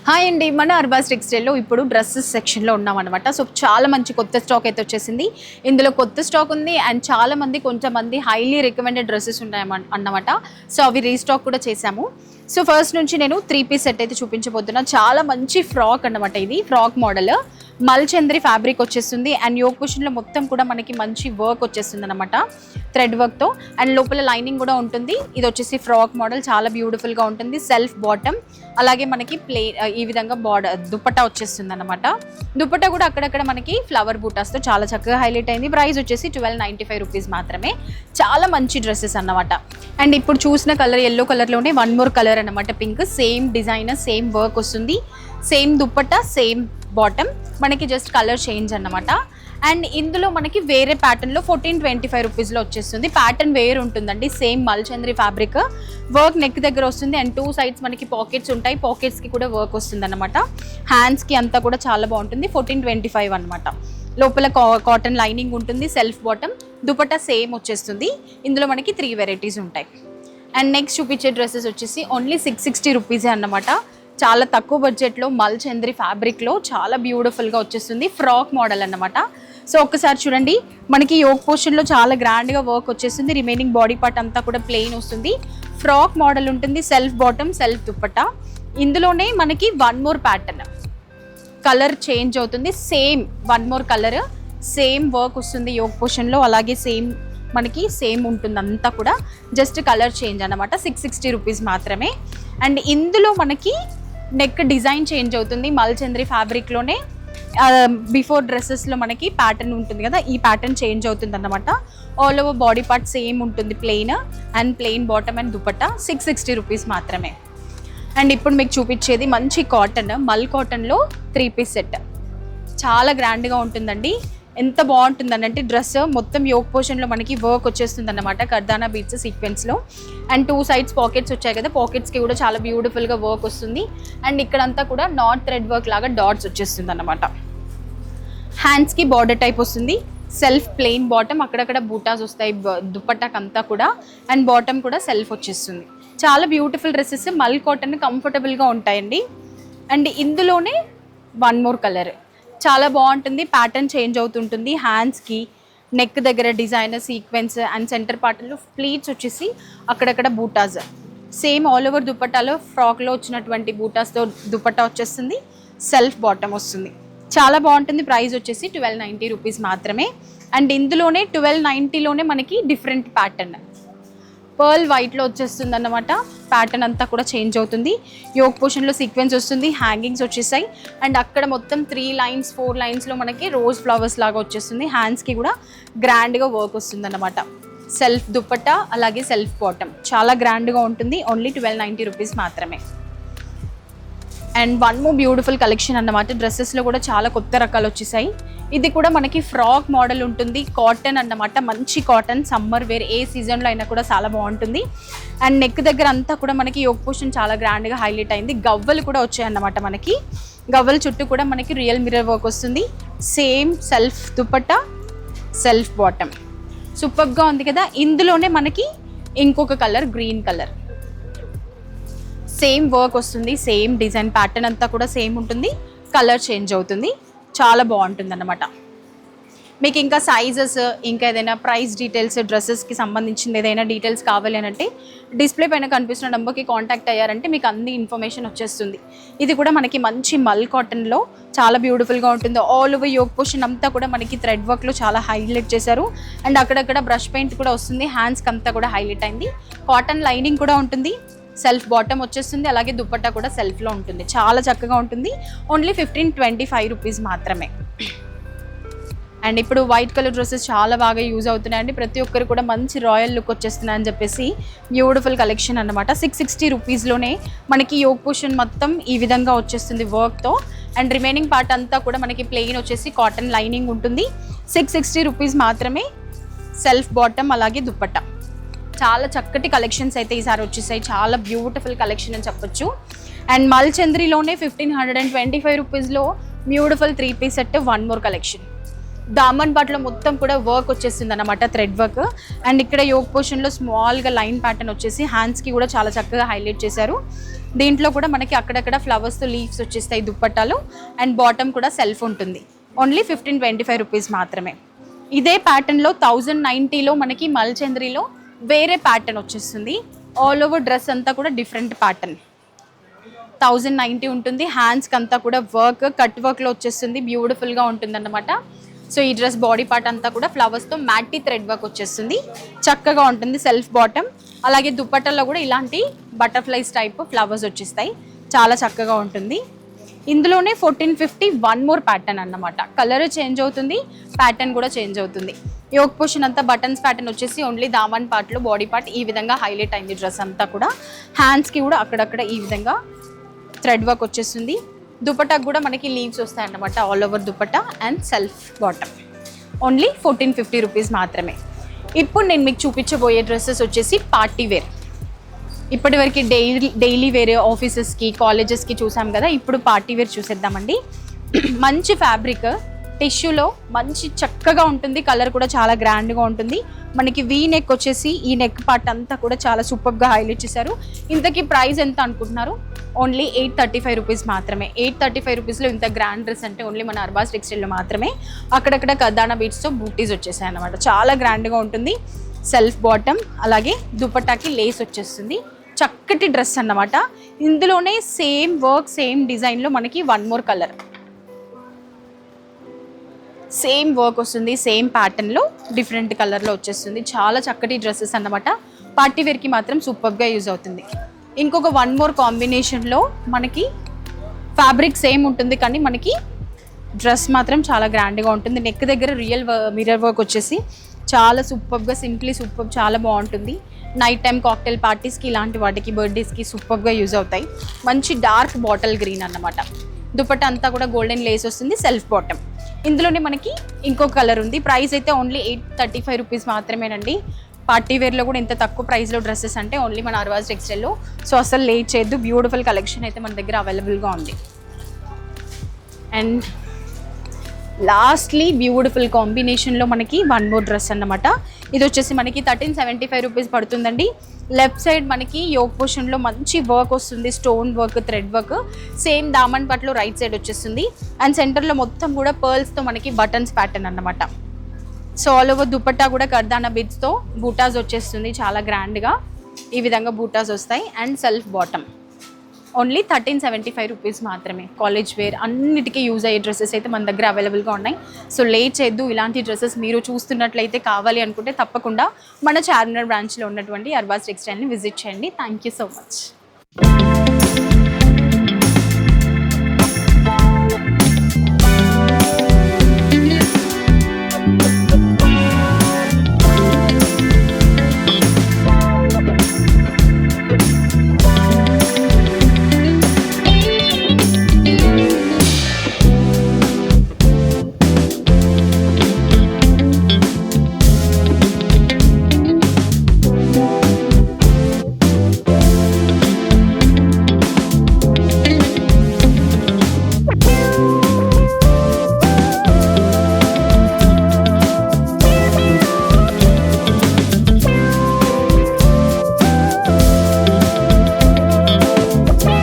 Hi అండి, మన అర్బాస్ టెక్స్టైల్లో ఇప్పుడు డ్రెస్సెస్ సెక్షన్లో ఉన్నామన్నమాట. సో చాలా మంచి కొత్త స్టాక్ అయితే వచ్చేసింది. ఇందులో కొత్త స్టాక్ ఉంది అండ్ కొంతమంది హైలీ రికమెండెడ్ డ్రెస్సెస్ ఉన్నాయి అన్నమాట. సో అవి రీస్టాక్ కూడా చేశాము. సో ఫస్ట్ నుంచి నేను 3 పీస్ సెట్ అయితే చూపించబోతున్నా. చాలా మంచి ఫ్రాక్ అన్నమాట. ఇది ఫ్రాక్ మోడల్ మల్చంద్రి ఫ్యాబ్రిక్ వచ్చేస్తుంది అండ్ యోక్ పొజిషన్లో మొత్తం కూడా మనకి మంచి వర్క్ వచ్చేస్తుంది అనమాట, థ్రెడ్ వర్క్తో. అండ్ లోపల లైనింగ్ కూడా ఉంటుంది. ఇది వచ్చేసి ఫ్రాక్ మోడల్, చాలా బ్యూటిఫుల్గా ఉంటుంది. సెల్ఫ్ బాటమ్, అలాగే మనకి ఈ విధంగా దుపట్టా వచ్చేస్తుంది అనమాట. దుపట్టా కూడా అక్కడక్కడ మనకి ఫ్లవర్ బూటాస్తో చాలా చక్కగా హైలైట్ అయింది. ప్రైస్ వచ్చేసి 1295 రూపీస్ మాత్రమే. చాలా మంచి డ్రెస్సెస్ అన్నమాట. అండ్ ఇప్పుడు చూసిన కలర్ ఎల్లో కలర్లోనే వన్ మోర్ కలర్ అనమాట, pink. Same design, same work వస్తుంది, సేమ్ దుపట్టా, సేమ్ బాటమ్. మనకి జస్ట్ కలర్ చేంజ్ అన్నమాట. అండ్ ఇందులో మనకి వేరే ప్యాటర్న్లో 1425 రూపీస్లో వచ్చేస్తుంది. ప్యాటర్న్ వేరు ఉంటుందండి. సేమ్ మల్చంద్రి ఫ్యాబ్రిక్, వర్క్ నెక్ దగ్గర వస్తుంది అండ్ 2 సైడ్స్ మనకి పాకెట్స్ ఉంటాయి. పాకెట్స్కి కూడా వర్క్ వస్తుంది అనమాట. హ్యాండ్స్కి అంతా కూడా చాలా బాగుంటుంది. 1425 అనమాట. లోపల కాటన్ లైనింగ్ ఉంటుంది, సెల్ఫ్ బాటమ్, దుపట్టా సేమ్ వచ్చేస్తుంది. ఇందులో మనకి 3 వెరైటీస్ ఉంటాయి. అండ్ నెక్స్ట్ చూపించే డ్రెస్సెస్ వచ్చేసి ఓన్లీ 660 రూపీసే అన్నమాట. చాలా తక్కువ బడ్జెట్లో మల్చంద్రి ఫ్యాబ్రిక్లో చాలా బ్యూటిఫుల్గా వచ్చేస్తుంది. ఫ్రాక్ మోడల్ అన్నమాట. సో ఒక్కసారి చూడండి, మనకి యోక్ పోర్షన్లో చాలా గ్రాండ్గా వర్క్ వచ్చేస్తుంది. రిమైనింగ్ బాడీ పార్ట్ అంతా కూడా ప్లెయిన్ వస్తుంది. ఫ్రాక్ మోడల్ ఉంటుంది, సెల్ఫ్ బాటమ్, సెల్ఫ్ దుపట్టా. ఇందులోనే మనకి one more pattern, colour change అవుతుంది. Same one more colour, same work వస్తుంది యోక్ పోర్షన్లో. అలాగే మనకి సేమ్ ఉంటుంది అంతా కూడా, జస్ట్ కలర్ చేంజ్ అన్నమాట. 660 రూపీస్ మాత్రమే. అండ్ ఇందులో మనకి నెక్ డిజైన్ చేంజ్ అవుతుంది. మల్చంద్రి ఫ్యాబ్రిక్లోనే బిఫోర్ డ్రెస్సెస్లో మనకి ప్యాటర్న్ ఉంటుంది కదా, ఈ ప్యాటర్న్ చేంజ్ అవుతుంది అన్నమాట. All over body part same ఉంటుంది, plain and plain bottom and dupatta. 660 rupees మాత్రమే. అండ్ ఇప్పుడు మీకు చూపించేది మంచి కాటన్, మల్ కాటన్లో 3 పీస్ సెట్. చాలా గ్రాండ్గా ఉంటుందండి. ఎంత బాగుంటుందంటే డ్రెస్ మొత్తం యోక్ పోర్షన్లో మనకి వర్క్ వచ్చేస్తుంది అన్నమాట, కర్దానా బీట్స్ సీక్వెన్స్లో. అండ్ 2 సైడ్స్ పాకెట్స్ వచ్చాయి కదా, పాకెట్స్కి కూడా చాలా బ్యూటిఫుల్గా వర్క్ వస్తుంది. అండ్ ఇక్కడంతా కూడా నాట్ థ్రెడ్ వర్క్ లాగా డాట్స్ వచ్చేస్తుంది అన్నమాట. హ్యాండ్స్కి బార్డర్ టైప్ వస్తుంది. సెల్ఫ్ ప్లెయిన్ బాటమ్, అక్కడక్కడ బూటాస్ వస్తాయి దుపట్టాకి అంతా కూడా. అండ్ బాటమ్ కూడా సెల్ఫ్ వచ్చేస్తుంది. చాలా బ్యూటిఫుల్ డ్రెస్సెస్, మల్ కాటన్, కంఫర్టబుల్గా ఉంటాయండి. అండ్ ఇందులోనే వన్ మోర్ కలర్ చాలా బాగుంటుంది. ప్యాటర్న్ చేంజ్ అవుతుంటుంది. హ్యాండ్స్కి నెక్ దగ్గర డిజైన్ సీక్వెన్స్ అండ్ సెంటర్ పార్ట్లో ప్లీట్స్ వచ్చేసి అక్కడక్కడ బూటాస్. సేమ్ ఆల్ ఓవర్ దుపట్టాలో ఫ్రాక్లో వచ్చినటువంటి బూటాస్తో దుపట్టా వచ్చేస్తుంది. సెల్ఫ్ బాటమ్ వస్తుంది. చాలా బాగుంటుంది. ప్రైస్ వచ్చేసి 1290 రూపీస్ మాత్రమే. అండ్ ఇందులోనే 1290లోనే మనకి డిఫరెంట్ ప్యాటర్న్, పర్ల్ వైట్లో వచ్చేస్తుంది అన్నమాట. ప్యాటర్న్ అంతా కూడా చేంజ్ అవుతుంది. యోక్ పోర్షన్లో సీక్వెన్స్ వస్తుంది, హ్యాంగింగ్స్ వచ్చేసాయి. అండ్ అక్కడ మొత్తం 3 లైన్స్ 4 లైన్స్లో మనకి రోజ్ ఫ్లవర్స్ లాగా వచ్చేస్తుంది. హ్యాండ్స్కి కూడా గ్రాండ్గా వర్క్ వస్తుంది అన్నమాట. సెల్ఫ్ దుపట్టా, అలాగే సెల్ఫ్ బాటమ్, చాలా గ్రాండ్గా ఉంటుంది. ఓన్లీ 1290 రూపీస్ మాత్రమే. And one more beautiful collection అన్నమాట. డ్రెస్సెస్లో కూడా చాలా కొత్త రకాలు వచ్చేసాయి. ఇది కూడా మనకి ఫ్రాక్ మోడల్ ఉంటుంది, కాటన్ అన్నమాట. మంచి కాటన్, సమ్మర్ వేర్, ఏ సీజన్లో అయినా కూడా చాలా బాగుంటుంది. అండ్ నెక్ దగ్గర అంతా కూడా మనకి యోక్ పోర్షన్ చాలా గ్రాండ్గా హైలైట్ అయింది. గవ్వలు కూడా వచ్చాయి అన్నమాట. మనకి గవ్వల చుట్టూ కూడా మనకి రియల్ మిర్రర్ వర్క్ వస్తుంది. Same self dupatta, self bottom, సూపర్గా ఉంది కదా. ఇందులోనే మనకి ఇంకొక colour, green colour, same work వస్తుంది, సేమ్ డిజైన్, ప్యాటర్న్ అంతా కూడా సేమ్ ఉంటుంది, కలర్ చేంజ్ అవుతుంది. చాలా బాగుంటుంది అన్నమాట. మీకు ఇంకా సైజెస్, ఇంకా ఏదైనా ప్రైస్ డీటెయిల్స్, డ్రెస్సెస్కి సంబంధించిన ఏదైనా డీటెయిల్స్ కావాలి అని అంటే డిస్ప్లే పైన కనిపిస్తున్న నెంబర్కి కాంటాక్ట్ అయ్యారంటే మీకు అన్ని ఇన్ఫర్మేషన్ వచ్చేస్తుంది. ఇది కూడా మనకి మంచి మల్ కాటన్లో చాలా బ్యూటిఫుల్గా ఉంటుంది. ఆల్ ఓవర్ యోక్ పోర్షన్ అంతా కూడా మనకి థ్రెడ్ వర్క్లో చాలా హైలైట్ చేశారు. అండ్ అక్కడక్కడ బ్రష్ పెయింట్ కూడా వస్తుంది. హ్యాండ్స్కి అంతా కూడా హైలైట్ అయింది. కాటన్ లైనింగ్ కూడా ఉంటుంది. సెల్ఫ్ బాటమ్ వచ్చేస్తుంది, అలాగే దుపట్టా కూడా సెల్ఫ్లో ఉంటుంది. చాలా చక్కగా ఉంటుంది. ఓన్లీ 1525 రూపీస్ మాత్రమే. అండ్ ఇప్పుడు వైట్ కలర్ డ్రెస్సెస్ చాలా బాగా యూజ్ అవుతున్నాయండి. ప్రతి ఒక్కరు కూడా మంచి రాయల్ లుక్ వచ్చేస్తున్నాయని చెప్పేసి బ్యూటిఫుల్ కలెక్షన్ అన్నమాట. 660 రూపీస్లోనే మనకి యోక్ పోర్షన్ మొత్తం ఈ విధంగా వచ్చేస్తుంది వర్క్తో. అండ్ రిమైనింగ్ పార్ట్ అంతా కూడా మనకి ప్లెయిన్ వచ్చేసి కాటన్ లైనింగ్ ఉంటుంది. 660 రూపీస్ మాత్రమే. సెల్ఫ్ బాటమ్, అలాగే దుపట్టా. చాలా చక్కటి కలెక్షన్స్ అయితే ఈసారి వచ్చేసాయి. చాలా బ్యూటిఫుల్ కలెక్షన్ అని చెప్పొచ్చు. అండ్ మల్చంద్రిలోనే 1525 రూపీస్లో beautiful 3 piece set, one more collection. దామన్ పార్ట్లో మొత్తం కూడా వర్క్ వచ్చేస్తుంది అన్నమాట, థ్రెడ్ వర్క్. అండ్ ఇక్కడ యోక్ పోర్షన్లో స్మాల్గా లైన్ ప్యాటర్న్ వచ్చేసి హ్యాండ్స్కి కూడా చాలా చక్కగా హైలైట్ చేశారు. దీంట్లో కూడా మనకి అక్కడక్కడ ఫ్లవర్స్తో లీవ్స్ వచ్చేస్తాయి దుప్పట్టాలు. అండ్ బాటమ్ కూడా సెల్ఫ్ ఉంటుంది. ఓన్లీ 1525 రూపీస్ మాత్రమే. ఇదే ప్యాటర్న్లో 1090లో మనకి మల్చంద్రిలో వేరే ప్యాటర్న్ వచ్చేస్తుంది. ఆల్ ఓవర్ డ్రెస్ అంతా కూడా డిఫరెంట్ ప్యాటర్న్. 1090 ఉంటుంది. హ్యాండ్స్కి అంతా కూడా వర్క్, కట్ వర్క్లో వచ్చేస్తుంది. బ్యూటిఫుల్గా ఉంటుంది అన్నమాట. సో ఈ డ్రెస్ బాడీ పార్ట్ అంతా కూడా ఫ్లవర్స్తో మ్యాటీ థ్రెడ్ వర్క్ వచ్చేస్తుంది. చక్కగా ఉంటుంది. Self bottom. అలాగే దుప్పట్టల్లో కూడా ఇలాంటి బటర్ఫ్లైస్ టైప్ ఫ్లవర్స్ వచ్చేస్తాయి. చాలా చక్కగా ఉంటుంది. ఇందులోనే 1450 వన్ మోర్ ప్యాటర్న్ అన్నమాట. కలర్ చేంజ్ అవుతుంది, ప్యాటర్న్ కూడా చేంజ్ అవుతుంది. యోక్ పోర్షన్ అంతా బటన్స్ ప్యాటర్న్ వచ్చేసి ఓన్లీ దామన్ పార్ట్లో బాడీ పార్ట్ ఈ విధంగా హైలైట్ అయింది డ్రెస్ అంతా కూడా. హ్యాండ్స్కి కూడా అక్కడక్కడ ఈ విధంగా థ్రెడ్ వర్క్ వచ్చేస్తుంది. దుపట్టాకు కూడా మనకి లీవ్స్ వస్తాయి అన్నమాట. All over dupatta and self bottom. Only 1450 rupees మాత్రమే. ఇప్పుడు నేను మీకు చూపించబోయే డ్రెస్సెస్ వచ్చేసి పార్టీ వేర్. ఇప్పటివరకు డైలీ వేర్ ఆఫీసెస్కి, కాలేజెస్కి చూసాం కదా. ఇప్పుడు పార్టీ వేర్ చూసేద్దామండి. మంచి ఫ్యాబ్రిక్, టిష్యూలో మంచి చక్కగా ఉంటుంది. కలర్ కూడా చాలా గ్రాండ్గా ఉంటుంది. మనకి వీ నెక్ వచ్చేసి ఈ నెక్ పార్ట్ అంతా కూడా చాలా సూపర్గా హైలైట్ చేశారు. ఇంతకీ ప్రైస్ ఎంత అనుకుంటున్నారు? ఓన్లీ 835 రూపీస్ మాత్రమే. 835 రూపీస్లో ఇంత గ్రాండ్ డ్రెస్ అంటే ఓన్లీ మన అర్బాస్ టెక్స్టైల్లో మాత్రమే. అక్కడక్కడ కదానా బీట్స్తో బూటీస్ వచ్చేసాయి అన్నమాట. చాలా గ్రాండ్గా ఉంటుంది. సెల్ఫ్ బాటమ్, అలాగే దుపట్టాకి లేస్ వచ్చేస్తుంది. చక్కటి డ్రెస్ అన్నమాట. ఇందులోనే సేమ్ వర్క్, సేమ్ డిజైన్లో మనకి one more colour, same work వస్తుంది. సేమ్ ప్యాటర్న్లో డిఫరెంట్ కలర్లో వచ్చేస్తుంది. చాలా చక్కటి డ్రెస్సెస్ అన్నమాట. పార్టీ వేర్కి మాత్రం సూపర్గా యూజ్ అవుతుంది. ఇంకొక వన్ మోర్ కాంబినేషన్లో మనకి ఫ్యాబ్రిక్ సేమ్ ఉంటుంది, కానీ మనకి డ్రెస్ మాత్రం చాలా గ్రాండ్గా ఉంటుంది. నెక్ దగ్గర రియల్ మిర్రర్ వర్క్ వచ్చేసి చాలా సూపర్గా, సింప్లీ సూపర్, చాలా బాగుంటుంది. నైట్ టైం కాక్టైల్ పార్టీస్కి, ఇలాంటి వాటికి, బర్త్డేస్కి సూపర్గా యూజ్ అవుతాయి. మంచి డార్క్ బాటిల్ గ్రీన్ అన్నమాట. దుపట్టా అంతా కూడా గోల్డెన్ లేస్ వస్తుంది. Self bottom. ఇందులోనే మనకి ఇంకో కలర్ ఉంది. ప్రైస్ అయితే ఓన్లీ 835 రూపీస్ మాత్రమేనండి. పార్టీ వేర్లో కూడా ఇంత తక్కువ ప్రైస్లో డ్రెస్సెస్ అంటే ఓన్లీ మన అర్వాజ్ టెక్స్టైల్లో. సో అసలు లేట్ చేయొద్దు. బ్యూటిఫుల్ కలెక్షన్ అయితే మన దగ్గర అవైలబుల్గా ఉంది. అండ్ లాస్ట్లీ బ్యూటిఫుల్ కాంబినేషన్లో మనకి వన్ మోర్ డ్రెస్ అన్నమాట. ఇది వచ్చేసి మనకి 1375 రూపీస్ పడుతుందండి. లెఫ్ట్ సైడ్ మనకి యోక్ పోర్షన్లో మంచి వర్క్ వస్తుంది. Stone work, thread work. Same దామన్ పట్లో రైట్ సైడ్ వచ్చేస్తుంది. అండ్ సెంటర్లో మొత్తం కూడా పర్ల్స్తో మనకి బటన్స్ ప్యాటర్న్ అన్నమాట. సో ఆల్ ఓవర్ దుపట్టా కూడా కర్దానా బిడ్స్తో బూటాస్ వచ్చేస్తుంది. చాలా గ్రాండ్గా ఈ విధంగా బూటాస్ వస్తాయి. And self bottom. Only 1375 rupees మాత్రమే. కాలేజ్ వేర్ అన్నిటికీ యూజ్ అయ్యే డ్రెస్సెస్ అయితే మన దగ్గర అవైలబుల్గా ఉన్నాయి. సో లేట్ చేయొద్దు. ఇలాంటి డ్రెస్సెస్ మీరు చూస్తున్నట్లయితే, కావాలి అనుకుంటే తప్పకుండా మన చార్మినార్ బ్రాంచ్లో ఉన్నటువంటి అర్బాస్ టెక్స్టైల్ని విజిట్ చేయండి. Thank you so much.